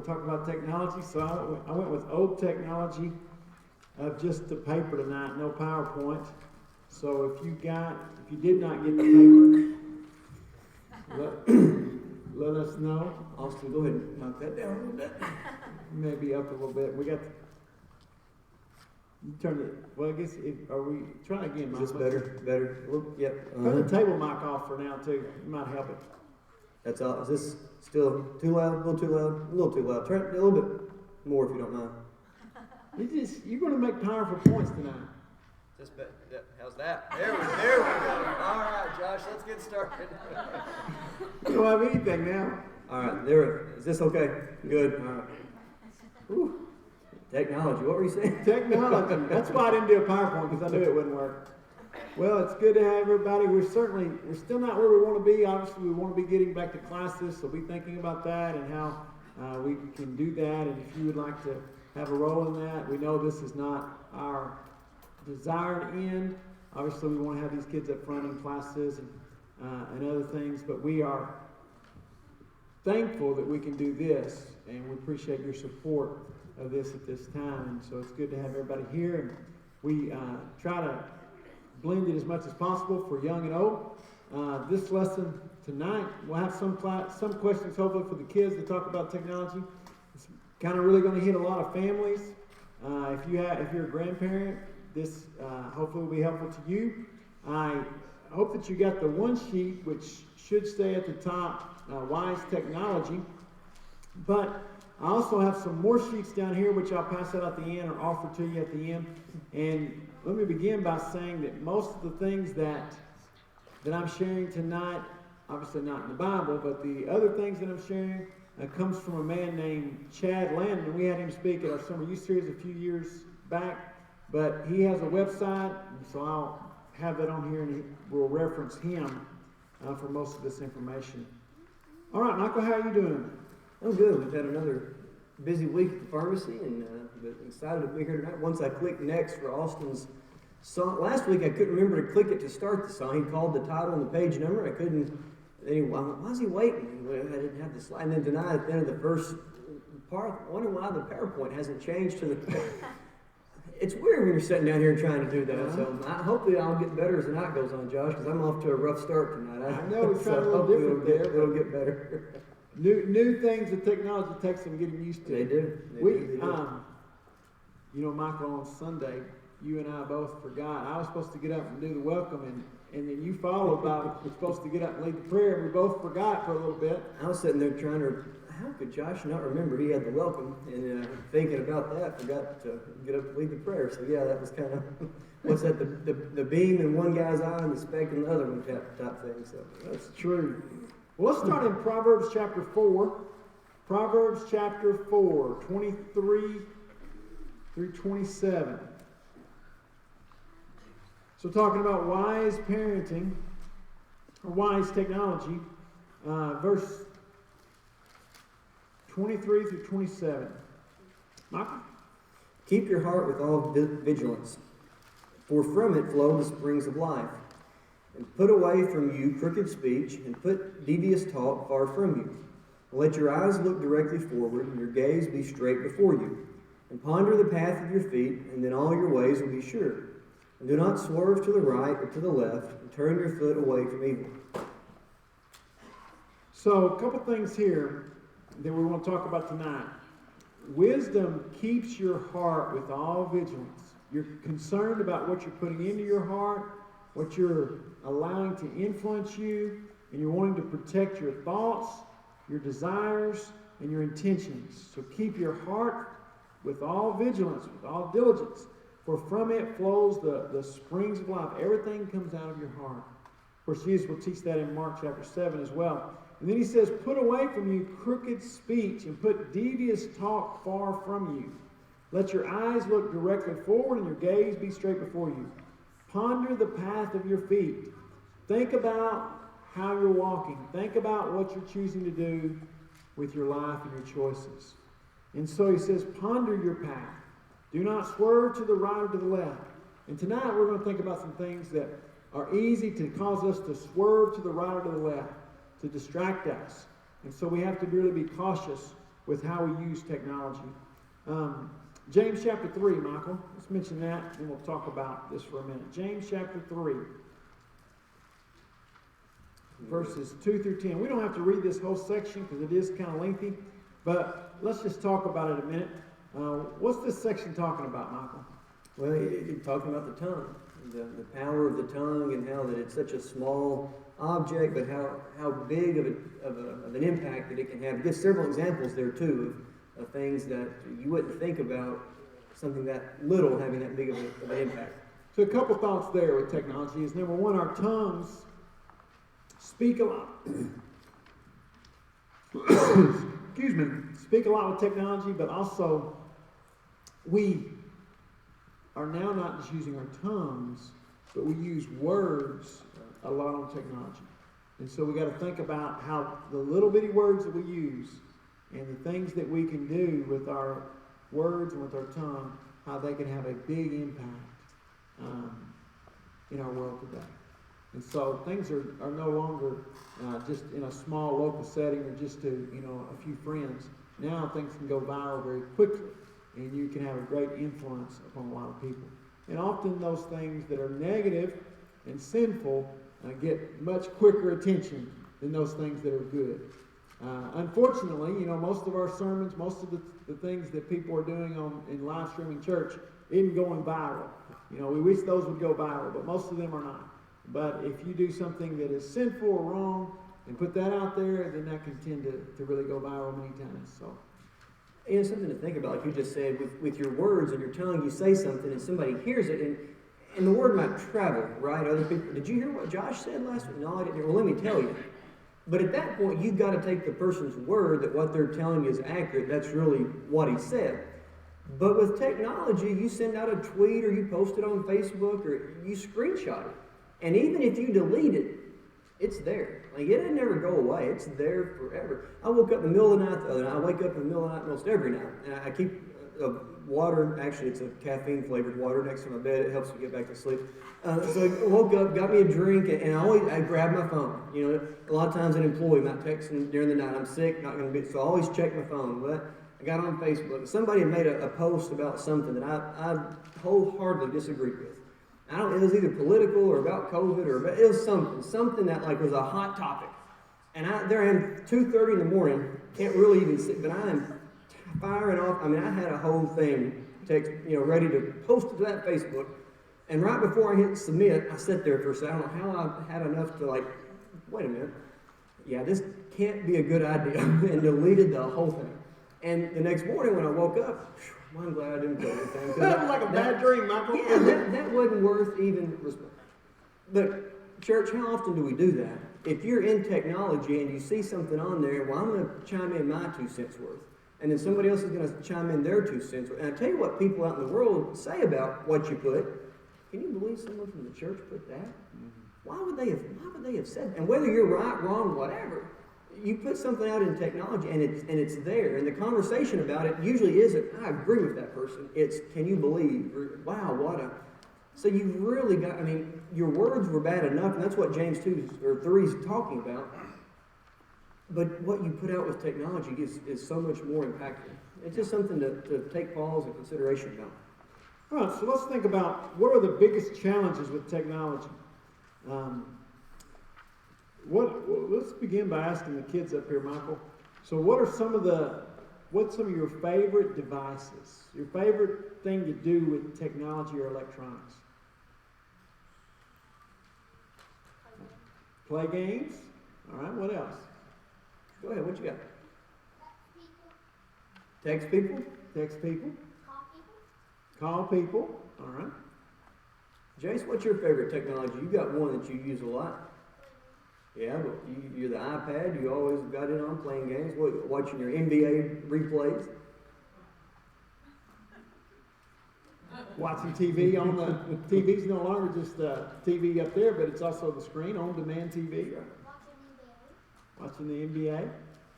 talk about technology, so I went with old technology of just the paper tonight, no PowerPoint. So if you did not get the paper, let us know. Austin, go ahead and knock that down a little bit. Maybe up a little bit. We got. You turn it. Well, I guess are we try again? Is this better? Better. Yep. Turn the table mic off for now too. It might help it. That's all. Is this still too loud? A little too loud? A little too loud. Turn it a little bit more if you don't mind. You're going to make powerful points tonight. How's that? There we go. All right, Josh, let's get started. You don't have anything now. All right, there. Is this okay? Good. All right. Whew. Technology. What were you saying? Technology. That's why I didn't do a PowerPoint, because I knew it wouldn't work. Well, it's good to have everybody. We're still not where we want to be. Obviously, we want to be getting back to classes, so be thinking about that and how we can do that. And if you would like to have a role in that, we know this is not our desired end. Obviously, we want to have these kids up front in classes and other things, but we are thankful that we can do this, and we appreciate your support of this at this time. And so it's good to have everybody here, and we try to blend it as much as possible for young and old. This lesson tonight, we'll have some questions hopefully for the kids to talk about technology. It's kind of really going to hit a lot of families. If you're a grandparent, this hopefully will be helpful to you. I hope that you got the one sheet, which should stay at the top, Wise Technology. But I also have some more sheets down here, which I'll pass out at the end or offer to you at the end. And let me begin by saying that most of the things that I'm sharing tonight, obviously not in the Bible, but the other things that I'm sharing comes from a man named Chad Landon. We had him speak at our Summer Youth Series a few years back. But he has a website, so I'll have that on here, and we'll reference him for most of this information. All right, Michael, how are you doing? I'm good. We've had another busy week at the pharmacy, and excited to be here tonight. Once I clicked next for Austin's song. Last week I couldn't remember to click it to start the song. He called the title and the page number. I couldn't. Anyway, I went, why is he waiting? I didn't have the slide. And then tonight at the end of the first part, I wonder why the PowerPoint hasn't changed to the... It's weird when you're sitting down here and trying to do that. So hopefully I'll get better as the night goes on, Josh, because I'm off to a rough start tonight. I know we're trying a little different there. It'll get better. New things that technology takes them getting used to. They do. You know, Michael, on Sunday, you and I both forgot. I was supposed to get up and do the welcome, and then you followed by supposed to get up and lead the prayer, and we both forgot for a little bit. I was sitting there trying to. How could Josh not remember he had the welcome? And thinking about that, forgot to get up and lead the prayer. So yeah, that was kind of, what's that, the beam in one guy's eye and the speck in the other one type thing. So that's true. Well, let's start in Proverbs chapter 4. Proverbs chapter 4, 23 through 27. So talking about wise parenting, or wise technology, verse 23 through 27. Michael? Keep your heart with all vigilance, for from it flow the springs of life. And put away from you crooked speech, and put devious talk far from you. And let your eyes look directly forward, and your gaze be straight before you. And ponder the path of your feet, and then all your ways will be sure. And do not swerve to the right or to the left, and turn your foot away from evil. So, a couple things here that we want to talk about tonight. Wisdom keeps your heart with all vigilance. You're concerned about what you're putting into your heart, what you're allowing to influence you, and you're wanting to protect your thoughts, your desires, and your intentions. So keep your heart with all vigilance, with all diligence, for from it flows the springs of life. Everything comes out of your heart. Of course, Jesus will teach that in Mark chapter 7 as well. And then he says, put away from you crooked speech and put devious talk far from you. Let your eyes look directly forward and your gaze be straight before you. Ponder the path of your feet. Think about how you're walking. Think about what you're choosing to do with your life and your choices. And so he says, ponder your path. Do not swerve to the right or to the left. And tonight we're going to think about some things that are easy to cause us to swerve to the right or to the left, to distract us. And so we have to really be cautious with how we use technology. James chapter 3, Michael. Let's mention that, and we'll talk about this for a minute. James chapter 3, verses 2 through 10. We don't have to read this whole section because it is kind of lengthy, but let's just talk about it a minute. What's this section talking about, Michael? Well, it's talking about the tongue, the power of the tongue, and how that it's such a small object, but how big of an impact that it can have. It gives several examples there too of things that you wouldn't think about something that little having that big of an impact. So a couple thoughts there with technology is, number one, our tongues speak a lot. Excuse me. Speak a lot with technology, but also we are now not just using our tongues, but we use words a lot on technology. And so we got to think about how the little bitty words that we use and the things that we can do with our words and with our tongue, how they can have a big impact in our world today. And so things are no longer just in a small local setting or just to, a few friends. Now things can go viral very quickly, and you can have a great influence upon a lot of people. And often those things that are negative and sinful get much quicker attention than those things that are good. Unfortunately, most of our sermons, most of the things that people are doing in live streaming church isn't going viral. We wish those would go viral, but most of them are not. But if you do something that is sinful or wrong and put that out there, then that can tend to really go viral many times. So, something to think about, like you just said, with your words and your tongue, you say something and somebody hears it, and the word might travel, right? Other people, did you hear what Josh said last week? No, I didn't hear. Well, let me tell you. But at that point, you've got to take the person's word that what they're telling you is accurate. That's really what he said. But with technology, you send out a tweet or you post it on Facebook or you screenshot it. And even if you delete it, it's there. Like, it didn't never go away. It's there forever. I woke up in the middle of the night the other night. I wake up in the middle of the night most every night. And I keep water, actually it's a caffeine-flavored water next to my bed. It helps me get back to sleep. So I woke up, got me a drink, and I grab my phone. A lot of times an employee might text me during the night, I'm sick, not going to be, so I always check my phone. But I got on Facebook. Somebody had made a post about something that I wholeheartedly disagreed with. It was either political or about COVID, or it was something that was a hot topic. And there I am, 2:30 in the morning, can't really even sit, but I am firing off. I had a whole thing ready to post it to that Facebook. And right before I hit submit, I sat there for a second. I don't know how I had enough to wait a minute. Yeah, this can't be a good idea, and deleted the whole thing. And the next morning when I woke up, I'm glad I didn't do anything. That was like a bad dream, Michael. Yeah, that wasn't worth even respect. But church, how often do we do that? If you're in technology and you see something on there, well, I'm going to chime in my 2 cents worth. And then somebody else is going to chime in their 2 cents worth. And I tell you what people out in the world say about what you put. Can you believe someone from the church put that? Mm-hmm. Why would they have said that? And whether you're right, wrong, whatever, you put something out in technology and it's there. And the conversation about it usually isn't, I agree with that person. It's, can you believe? Or, wow, what a... So you've really got, your words were bad enough, and that's what James 2 or 3 is talking about. But what you put out with technology is so much more impactful. It's just something to take pause and consideration about. All right, so let's think about what are the biggest challenges with technology. Let's begin by asking the kids up here, Michael. So what's some of your favorite devices? Your favorite thing to do with technology or electronics? Play games? All right, what else? Go ahead, what you got? Text people? Text people. Call people. All right. Jace, what's your favorite technology? You got one that you use a lot. Yeah, but you're the iPad. You always got it on playing games, watching your NBA replays. Watching TV on the TV's no longer just TV up there, but it's also the screen, on-demand TV. Watching the NBA.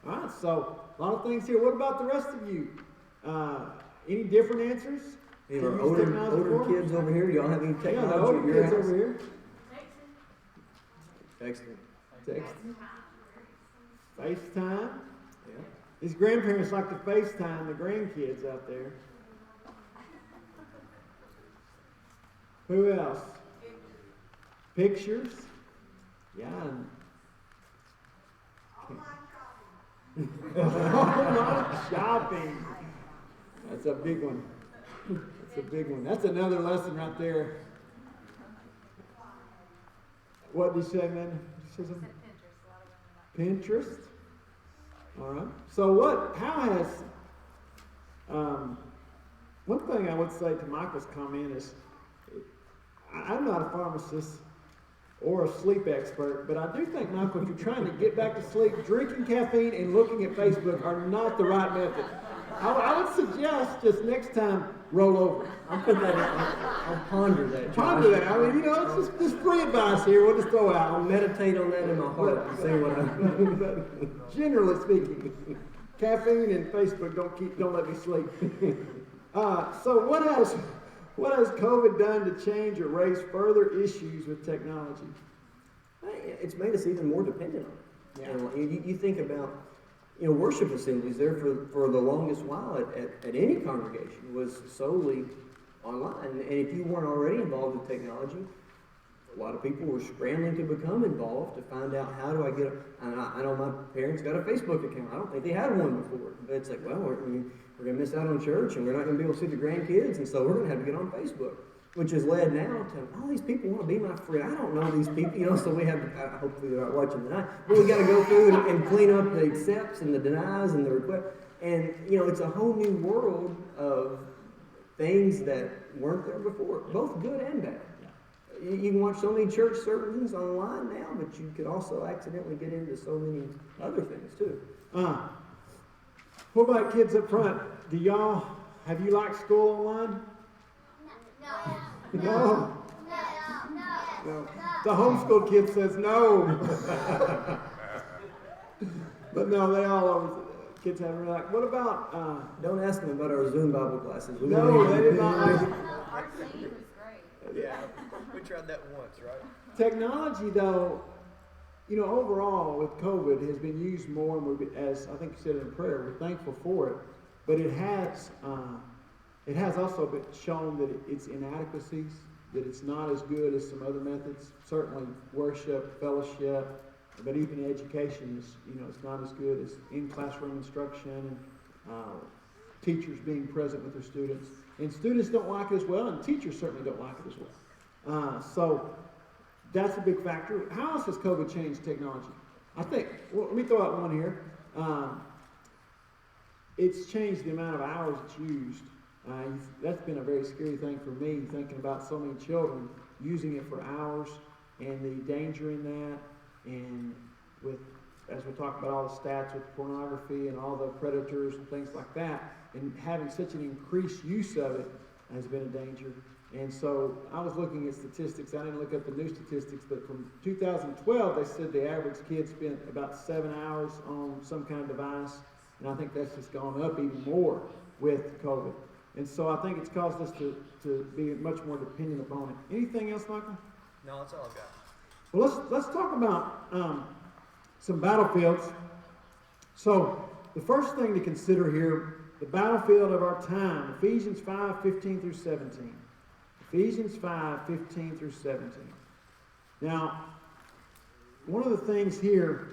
All right, so a lot of things here. What about the rest of you? Any different answers? Any of our older kids over here? Do y'all have any technology the older at your kids house? over here. Texting. Text. FaceTime. Yeah. These grandparents like to FaceTime the grandkids out there. Who else? Pictures. Yeah. Online shopping. That's a big one. That's a big one. That's another lesson right there. What did you say, man? Did you say something? Pinterest. All right. So how has, one thing I would say to Michael's comment is, I'm not a pharmacist or a sleep expert, but I do think, Michael, if you're trying to get back to sleep, drinking caffeine and looking at Facebook are not the right method. I would suggest just next time, roll over. I'll put that in. I'll ponder that. Ponder that. I mean, it's just free advice here. We'll just throw I'll out. meditate on that in my heart and see what I. Generally speaking, caffeine and Facebook don't let me sleep. So what has COVID done to change or raise further issues with technology? It's made us even more dependent on it. Yeah. You think about, worship assemblies there for the longest while at any congregation was solely online. And if you weren't already involved with technology, a lot of people were scrambling to become involved to find out how do I get and I know my parents got a Facebook account. I don't think they had one before. But it's like, well, we're going to miss out on church and we're not going to be able to see the grandkids, and so we're going to have to get on Facebook. Which has led now to all these people want to be my friend. I don't know these people, so we have to, hopefully they're not watching tonight, but we got to go through and clean up the accepts and the denies and the requests. And, it's a whole new world of things that weren't there before, both good and bad. You can watch so many church sermons online now, but you could also accidentally get into so many other things too. What about kids up front? Have you liked school online? No. The homeschool kid says no. But no, they all always, kids have really like, what about, Don't ask them about our Zoom Bible classes. No, they did not like it. Our team was great. Yeah, we tried that once, right? Technology, though, overall with COVID has been used more, and as I think you said in prayer, we're thankful for it. But it has also been shown that its inadequacies, that it's not as good as some other methods. Certainly worship, fellowship, but even education is, it's not as good as in-classroom instruction and teachers being present with their students. And students don't like it as well, and teachers certainly don't like it as well. So that's a big factor. How else has COVID changed technology? I think, let me throw out one here. It's changed the amount of hours it's used. That's been a very scary thing for me, thinking about so many children using it for hours and the danger in that, and as we talk about all the stats with pornography and all the predators and things like that, and having such an increased use of it has been a danger. And so I was looking at statistics. I didn't look up the new statistics, but from 2012, they said the average kid spent about 7 hours on some kind of device, and I think that's just gone up even more with COVID. And so I think it's caused us to be much more dependent upon it. Anything else, Michael? No, that's all I've got. Well, let's talk about some battlefields. So the first thing to consider here, the battlefield of our time, Ephesians 5:15 through 17. Ephesians 5:15 through 17. Now, one of the things here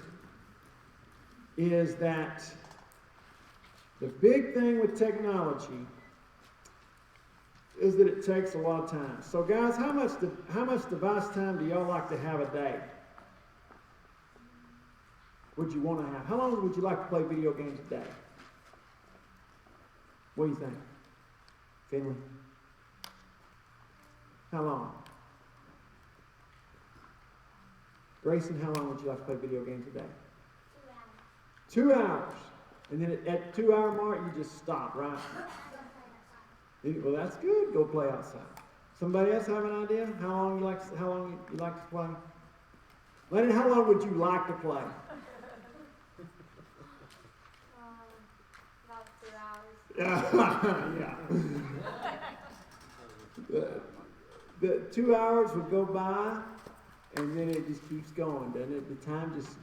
is that the big thing with technology is that it takes a lot of time. So guys, how much device time do y'all like to have a day? Would you want to have? How long would you like to play video games a day? What do you think? Finley? How long? Grayson, how long would you like to play video games a day? 2 hours. 2 hours. And then at 2 hour mark, you just stop, right? Well, that's good. Go play outside. Somebody else have an idea? How long you like to play? Lennon, how long would you like to play? About 2 hours. Yeah. The 2 hours would go by, and then it just keeps going, doesn't it? The time just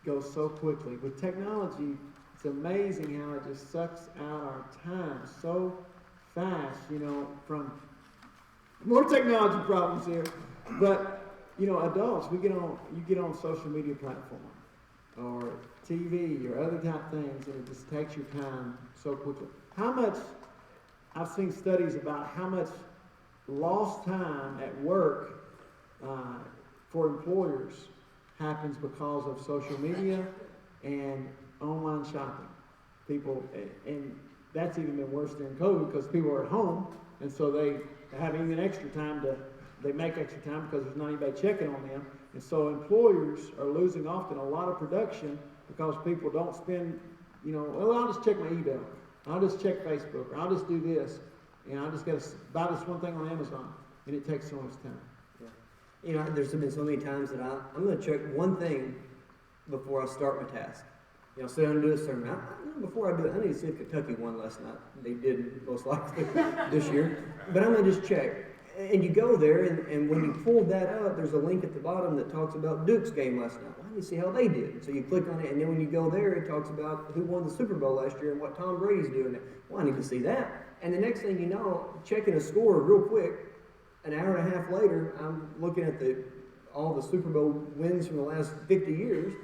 goes so quickly. With technology, it's It's amazing how it just sucks out our time so fast, from more technology problems here. But, adults, you get on social media platform or TV or other type things, and it just takes your time so quickly. I've seen studies about how much lost time at work for employers happens because of social media and online shopping. People, and that's even been worse during COVID because people are at home, and so they have even extra time they make extra time because there's not anybody checking on them. And so employers are losing often a lot of production because people don't spend, I'll just check my email, I'll just check Facebook, or I'll just do this, and I just got to buy this one thing on Amazon, and it takes so much time. Yeah. There's been so many times that I'm going to check one thing before I start my task. Sit down and do a sermon. Before I do it, I need to see if Kentucky won last night. They did, most likely, this year. But I'm going to just check. And you go there, and when you pull that up, there's a link at the bottom that talks about Duke's game last night. Well, I need to see how they did. So you click on it, and then when you go there, it talks about who won the Super Bowl last year and what Tom Brady's doing. Well, I need to see that. And the next thing you know, checking a score real quick, an hour and a half later, I'm looking at all the Super Bowl wins from the last 50 years.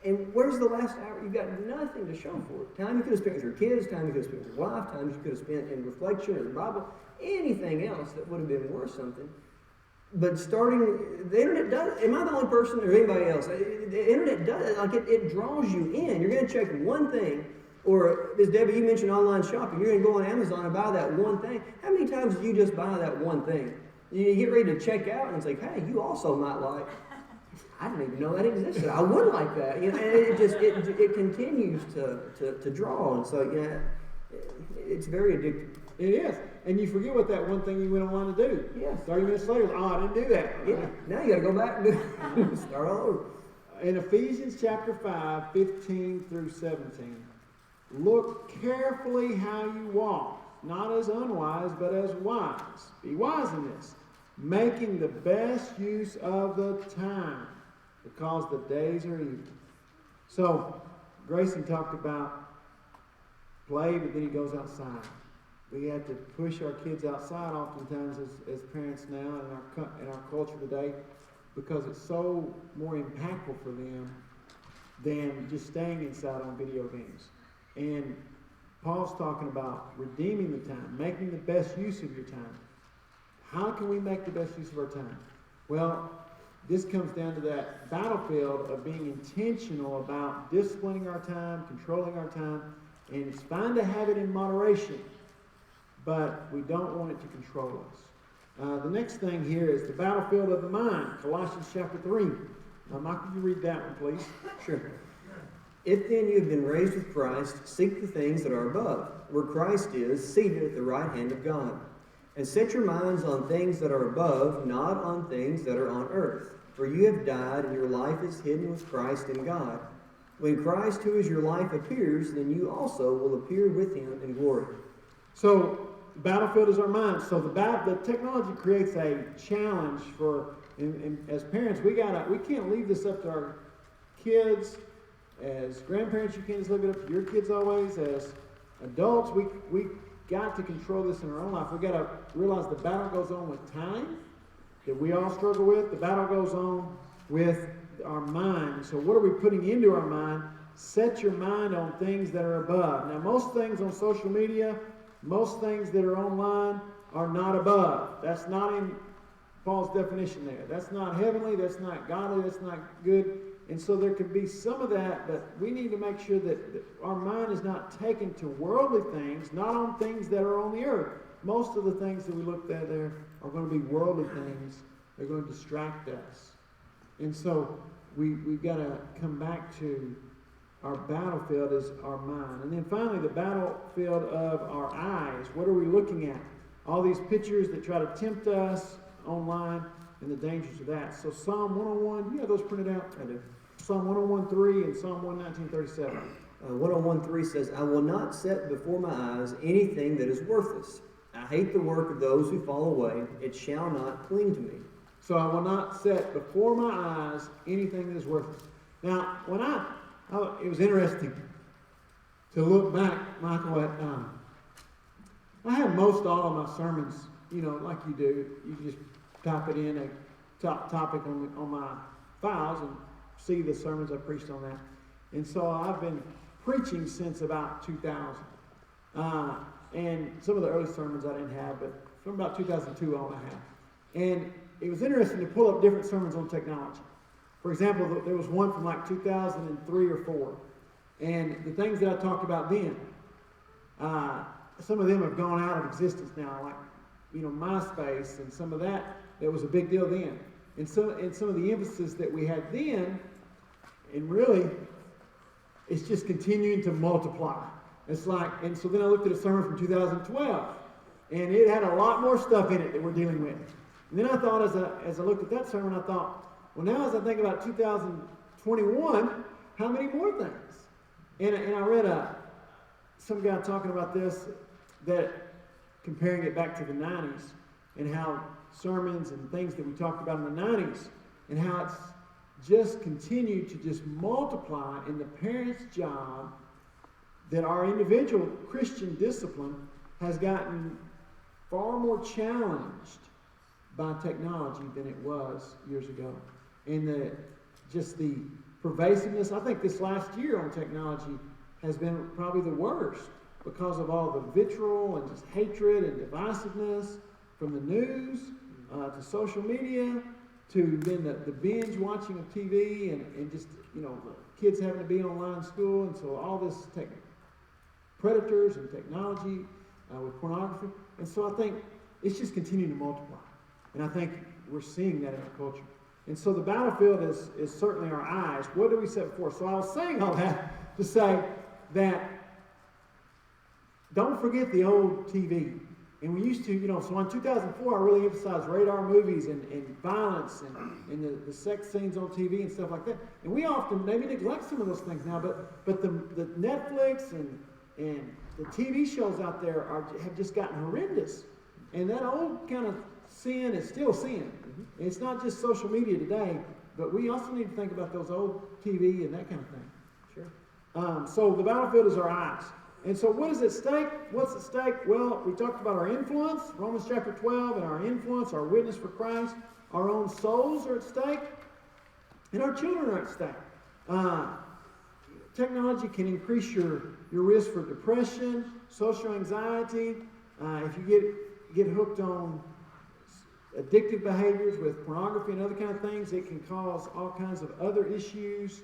And where's the last hour? You've got nothing to show for it. Time you could have spent with your kids, time you could have spent with your wife, time you could have spent in reflection or the Bible, anything else that would have been worth something. But the internet does, am I the only person or anybody else? The internet does, it draws you in. You're going to check one thing, or as Debbie, you mentioned online shopping, you're going to go on Amazon and buy that one thing. How many times do you just buy that one thing? You get ready to check out and it's like, hey, you also might like, I didn't even know that existed. I would like that. And it continues to draw. And so, it's very addictive. It is. And you forget what that one thing you went online to do. Yes. 30 minutes later, I didn't do that. Yeah. Now you got to go back and start all over. In Ephesians chapter 5, 15 through 17, look carefully how you walk, not as unwise, but as wise. Be wise in this, making the best use of the time, because the days are evil. So, Grayson talked about play, but then he goes outside. We have to push our kids outside oftentimes as parents now in our culture today, because it's so more impactful for them than just staying inside on video games. And Paul's talking about redeeming the time, making the best use of your time. How can we make the best use of our time? Well, this comes down to that battlefield of being intentional about disciplining our time, controlling our time, and it's fine to have it in moderation, but we don't want it to control us. The next thing here is the battlefield of the mind, Colossians chapter 3. Michael, you read that one, please. Sure. If then you have been raised with Christ, seek the things that are above, where Christ is, seated at the right hand of God. And set your minds on things that are above, not on things that are on earth. For you have died, and your life is hidden with Christ in God. When Christ, who is your life, appears, then you also will appear with him in glory. So, the battlefield is our mind. So the technology creates a challenge for, and as parents, we can't leave this up to our kids. As grandparents, you can't just leave it up to your kids always. As adults, we got to control this in our own life. We got to realize the battle goes on with time that we all struggle with. The battle goes on with our mind. So what are we putting into our mind? Set your mind on things that are above. Now, most things on social media, most things that are online are not above. That's not in Paul's definition there. That's not heavenly, that's not godly, that's not good. And so there could be some of that, but we need to make sure that our mind is not taken to worldly things, not on things that are on the earth. Most of the things that we looked at there are going to be worldly things. They're going to distract us. And so we've got to come back to our battlefield is our mind. And then finally, the battlefield of our eyes. What are we looking at? All these pictures that try to tempt us online and the dangers of that. So Psalm 101, you have those printed out? I do. Psalm 101:3 and Psalm 119:37. 101:3 says, I will not set before my eyes anything that is worthless. I hate the work of those who fall away. It shall not cling to me. So I will not set before my eyes anything that is worthless. Now, when it was interesting. to look back, Michael, at I have most all of my sermons, like you do. You just type it in a topic on my files and see the sermons I preached on that. And so I've been preaching since about 2000. And some of the early sermons I didn't have, but from about 2002 on I have. And it was interesting to pull up different sermons on technology. For example, there was one from like 2003 or 4. And the things that I talked about then, some of them have gone out of existence now, like, MySpace and some of that was a big deal then. And some of the emphasis that we had then, and really, it's just continuing to multiply. It's like, and so then I looked at a sermon from 2012, and it had a lot more stuff in it that we're dealing with. And then I thought, as I looked at that sermon, I thought, well, now as I think about 2021, how many more things? And I read some guy talking about this, that comparing it back to the 90s, and how sermons and things that we talked about in the 90s, and how it's just continued to just multiply in the parents' job, that our individual Christian discipline has gotten far more challenged by technology than it was years ago. And the pervasiveness, I think this last year on technology has been probably the worst because of all the vitriol and just hatred and divisiveness from the news to social media to then the binge watching of TV and just, kids having to be online in school. And so all this predators and technology with pornography. And so I think it's just continuing to multiply. And I think we're seeing that in our culture. And so the battlefield is certainly our eyes. What do we set before? So I was saying all that to say that don't forget the old TV. And we used to, so in 2004, I really emphasized radar movies and violence and the sex scenes on TV and stuff like that. And we often maybe neglect some of those things now, but the Netflix and the TV shows out there have just gotten horrendous. And that old kind of sin is still sin. Mm-hmm. It's not just social media today, but we also need to think about those old TV and that kind of thing. Sure. So the battlefield is our eyes. And so what is at stake? What's at stake? Well, we talked about our influence, Romans chapter 12, and our influence, our witness for Christ. Our own souls are at stake, and our children are at stake. Technology can increase your risk for depression, social anxiety. If you get hooked on addictive behaviors with pornography and other kind of things, it can cause all kinds of other issues,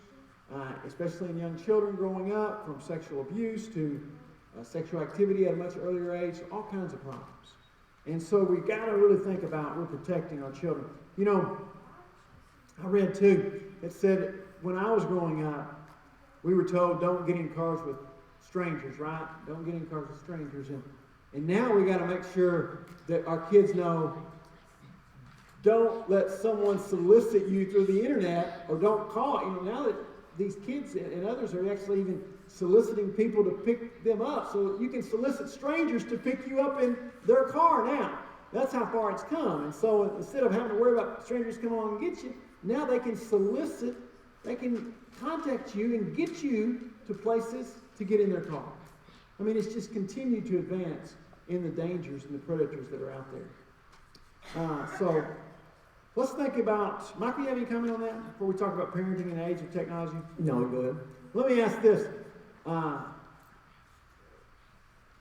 especially in young children growing up, from sexual abuse to sexual activity at a much earlier age, all kinds of problems. And so we got to really think about we're protecting our children. I read too, it said when I was growing up, we were told don't get in cars with strangers, right? Don't get in cars with strangers. And now we got to make sure that our kids know don't let someone solicit you through the internet, or don't call. Now that these kids and others are actually even soliciting people to pick them up, so you can solicit strangers to pick you up in their car now. That's how far it's come. And so instead of having to worry about strangers coming along and get you, now they can solicit, they can contact you and get you to places to get in their car. I mean, it's just continued to advance in the dangers and the predators that are out there. So let's think about, Michael, you have any comment on that before we talk about parenting in the age of technology? No, go ahead. Let me ask this. Are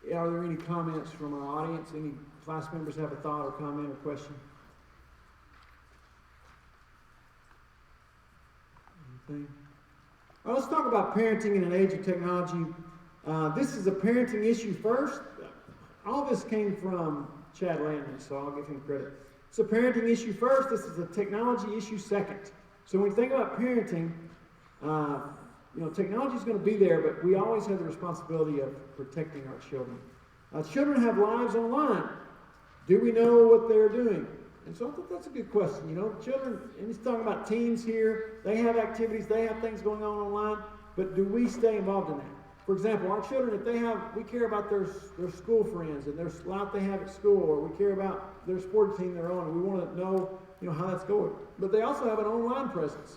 there any comments from our audience? Any class members have a thought or comment or question? Anything? All right, let's talk about parenting in an age of technology. This is a parenting issue first. All this came from Chad Landman, so I'll give him credit. It's a parenting issue first. This is a technology issue second. So when we think about parenting, technology is going to be there, but we always have the responsibility of protecting our children. Children have lives online. Do we know what they're doing? And so I think that's a good question. Children, and he's talking about teens here, they have activities, they have things going on online, but do we stay involved in that? For example, our children, we care about their school friends and their life they have at school, or we care about their sports team they're on, and we want to know, how that's going. But they also have an online presence.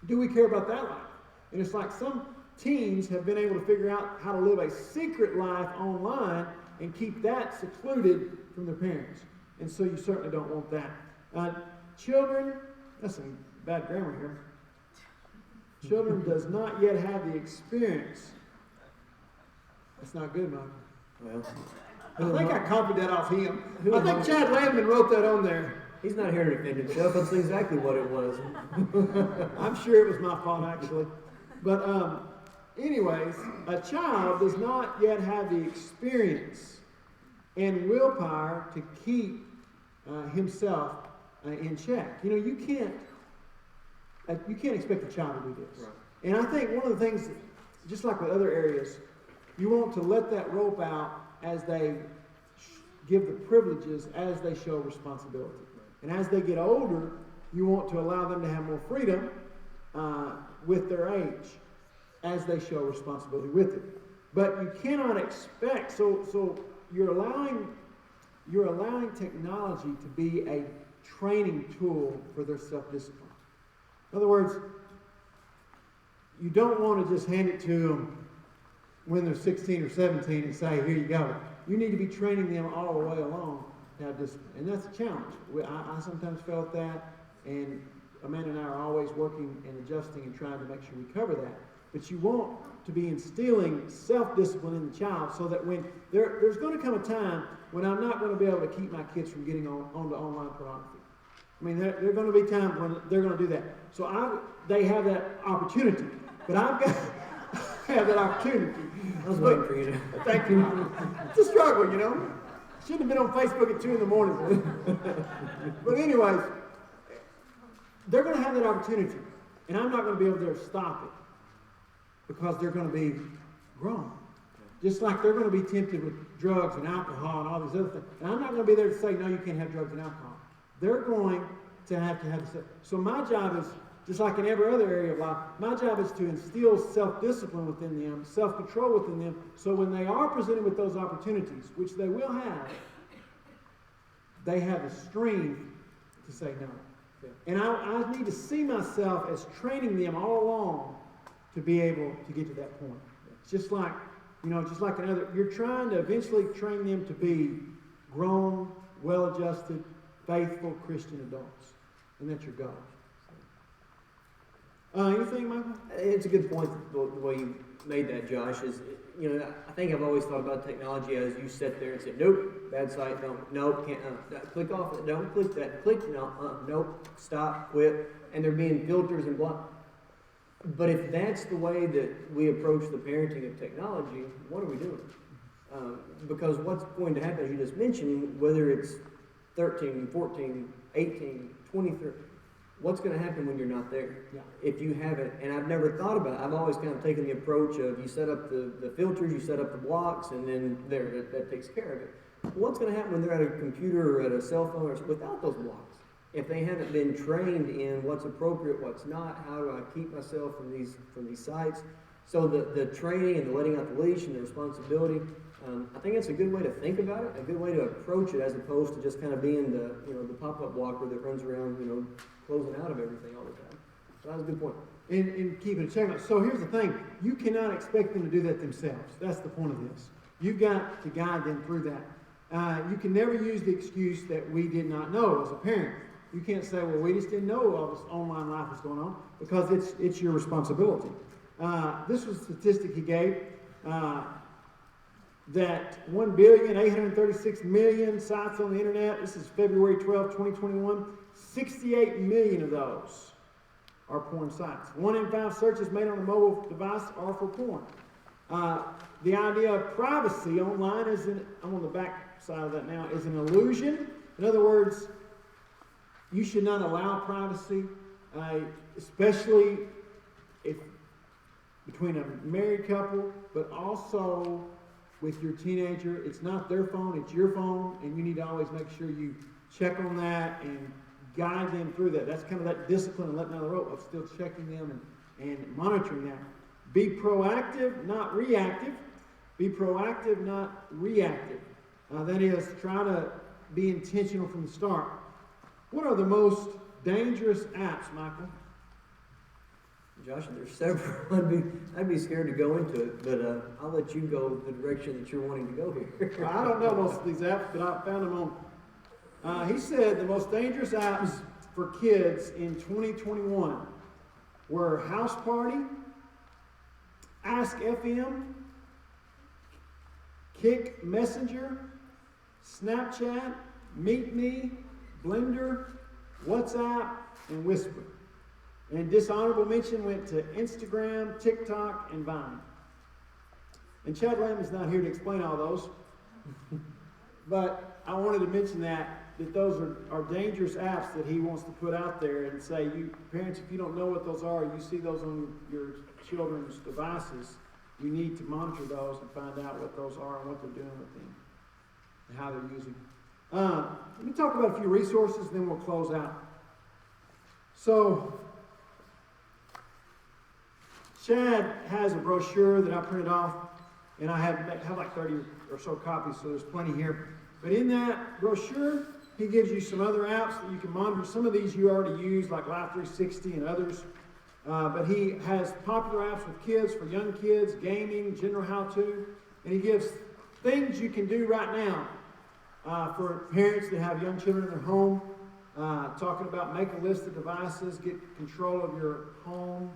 Do we care about that life? And it's like some teens have been able to figure out how to live a secret life online and keep that secluded from their parents. And so you certainly don't want that. Children, that's some bad grammar here. Children does not yet have the experience. That's not good, Michael. Well, I think I copied that off him. Who I am think I? Chad Landman wrote that on there. he's not here to defend himself. That's exactly what it was. I'm sure it was my fault, actually. But anyways, a child does not yet have the experience and willpower to keep himself in check. You know, you can't expect a child to do this. Right. And I think one of the things, just like with other areas, you want to let that rope out as they give the privileges as they show responsibility. And as they get older, you want to allow them to have more freedom with their age as they show responsibility with it. But you cannot expect, so you're allowing technology to be a training tool for their self-discipline. In other words, you don't want to just hand it to them when they're 16 or 17 and say, here you go. You need to be training them all the way along to have discipline. And that's a challenge. I sometimes felt that, and Amanda and I are always working and adjusting and trying to make sure we cover that. But you want to be instilling self-discipline in the child so that when there's going to come a time when I'm not going to be able to keep my kids from getting onto online pornography. I mean, there are going to be times when they're going to do that. So they have that opportunity. But I've got to have that opportunity. I was waiting for you to. Thank you. It's a struggle, you know. Shouldn't have been on Facebook at 2 in the morning. But anyways, they're going to have that opportunity. And I'm not going to be able to stop it because they're going to be grown. Just like they're going to be tempted with drugs and alcohol and all these other things. And I'm not going to be there to say, no, you can't have drugs and alcohol. They're going to have this. So my job is, just like in every other area of life, my job is to instill self-discipline within them, self-control within them, so when they are presented with those opportunities, which they will have, they have the strength to say no. Yeah. And I need to see myself as training them all along to be able to get to that point. It's just like, you're trying to eventually train them to be grown, well-adjusted, faithful Christian adults. And that's your goal. Anything, Michael? It's a good point, the way you made that, Josh, is, I think I've always thought about technology as you sit there and say, nope, bad site, nope, can't, click off it, don't click that, click, no, nope, stop, quit, and there being filters and blah. But if that's the way that we approach the parenting of technology, what are we doing? Because what's going to happen, as you just mentioned, whether it's 13, 14, 18, 23, what's going to happen when you're not there? Yeah. If you haven't, and I've never thought about it, I've always kind of taken the approach of you set up the filters, you set up the blocks, and then that takes care of it. What's going to happen when they're at a computer or at a cell phone or without those blocks? If they haven't been trained in what's appropriate, what's not, how do I keep myself from these sites? So the training and the letting out the leash and the responsibility, I think it's a good way to think about it, a good way to approach it, as opposed to just kind of being the pop-up walker that runs around, closing out of everything all the time. So that was a good point. And keeping a check on it. So here's the thing. You cannot expect them to do that themselves. That's the point of this. You've got to guide them through that. You can never use the excuse that we did not know as a parent. You can't say, well, we just didn't know all this online life was going on, because it's your responsibility. This was a statistic he gave, that 1,836,000,000 sites on the internet. This is February 12, 2021. 68 million of those are porn sites. 1 in 5 searches made on a mobile device are for porn. The idea of privacy online I'm on the back side of that now, is an illusion. In other words, you should not allow privacy, especially if between a married couple, but also with your teenager. It's not their phone, it's your phone, and you need to always make sure you check on that and guide them through that. That's kind of that discipline and letting out the rope of still checking them and monitoring that. Be proactive, not reactive. Be proactive, not reactive. That is, try to be intentional from the start. What are the most dangerous apps, Michael? Josh, there's several. I'd be scared to go into it, but I'll let you go the direction that you're wanting to go here. Well, I don't know most of these apps, but I found them on. He said the most dangerous apps for kids in 2021 were House Party, Ask FM, Kick Messenger, Snapchat, Meet Me, Blender, WhatsApp, and Whisper. And dishonorable mention went to Instagram, TikTok, and Vine. And Chad Lamb is not here to explain all those. But I wanted to mention that those are dangerous apps that he wants to put out there and say, you parents, if you don't know what those are, you see those on your children's devices, you need to monitor those and find out what those are and what they're doing with them and how they're using. Let me talk about a few resources, and then we'll close out. So, Chad has a brochure that I printed off, and I have like 30 or so copies, so there's plenty here. But in that brochure, he gives you some other apps that you can monitor. Some of these you already use, like Life 360 and others. But he has popular apps with kids, for young kids, gaming, general how-to. And he gives things you can do right now for parents that have young children in their home. Talking about make a list of devices, get control of your home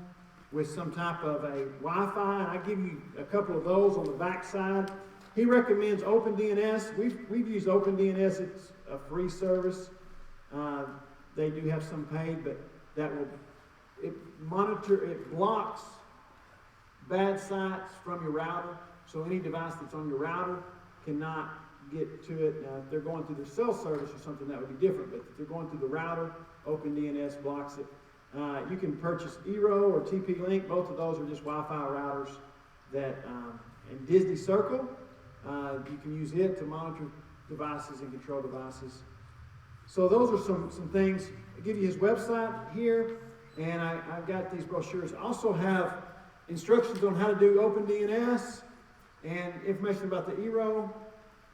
with some type of a Wi-Fi. And I give you a couple of those on the back side. He recommends OpenDNS. We've used OpenDNS. It's a free service. They do have some paid, but it blocks bad sites from your router. So any device that's on your router cannot get to it. Now, if they're going through their cell service or something, that would be different. But if they're going through the router, OpenDNS blocks it. You can purchase Eero or TP-Link. Both of those are just Wi-Fi routers that, and Disney Circle, you can use it to monitor devices and control devices. So those are some things. I give you his website here, and I've got these brochures. I also have instructions on how to do OpenDNS and information about the Eero.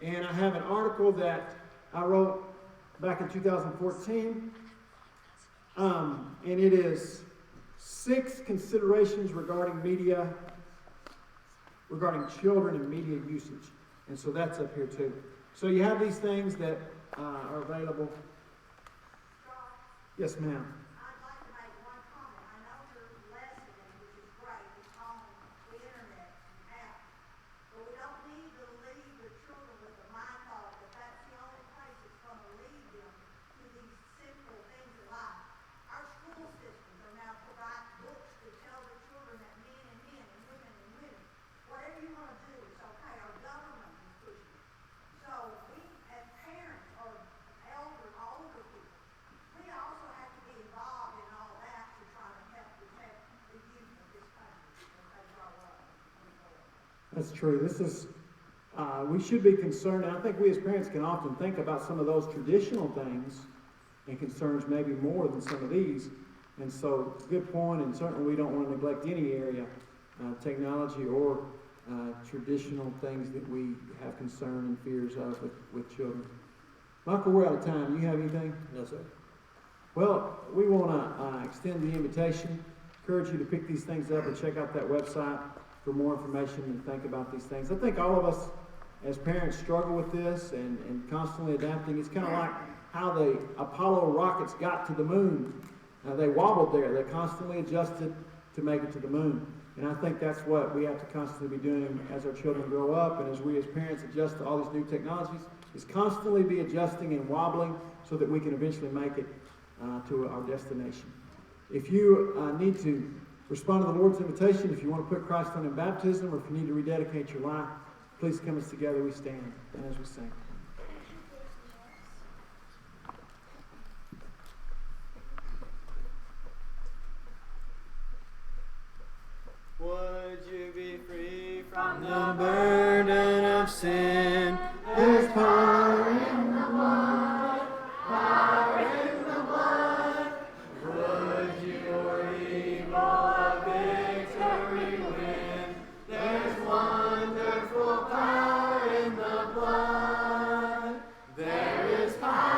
And I have an article that I wrote back in 2014. And it is 6 considerations regarding children and media usage. And so that's up here too. So you have these things that are available. Yes, ma'am. I'd like to make one comment. I know your lesson, which is great, is on the internet app. But we don't need to leave the children with the mind thought that that's the only place that's going to lead them to these simple things in life. Our school systems are now providing books to tell the children that men and men and women, whatever you want to do, it's okay. Our government is pushing it. So we, as parents or older people, we also have to be involved in all that to try to help protect the youth of this country as they grow up. That's true. This is, we should be concerned, and I think we as parents can often think about some of those traditional things and concerns maybe more than some of these. And so, good point, and certainly we don't want to neglect any area, technology or traditional things that we have concern and fears of with children. Michael, we're out of time. You have anything? No, sir. Well, we want to extend the invitation, encourage you to pick these things up and check out that website for more information and think about these things. I think all of us as parents struggle with this and constantly adapting. It's kind of like how the Apollo rockets got to the moon. They wobbled there. They constantly adjusted to make it to the moon. And I think that's what we have to constantly be doing as our children grow up and as we as parents adjust to all these new technologies, is constantly be adjusting and wobbling so that we can eventually make it to our destination. If you need to respond to the Lord's invitation, if you want to put Christ on in baptism, or if you need to rededicate your life, please come as together we stand and as we sing. Would you be free from the burden of sin? There's power in the blood, power in the blood. Would your evil a victory win? There's wonderful power in the blood. There is power.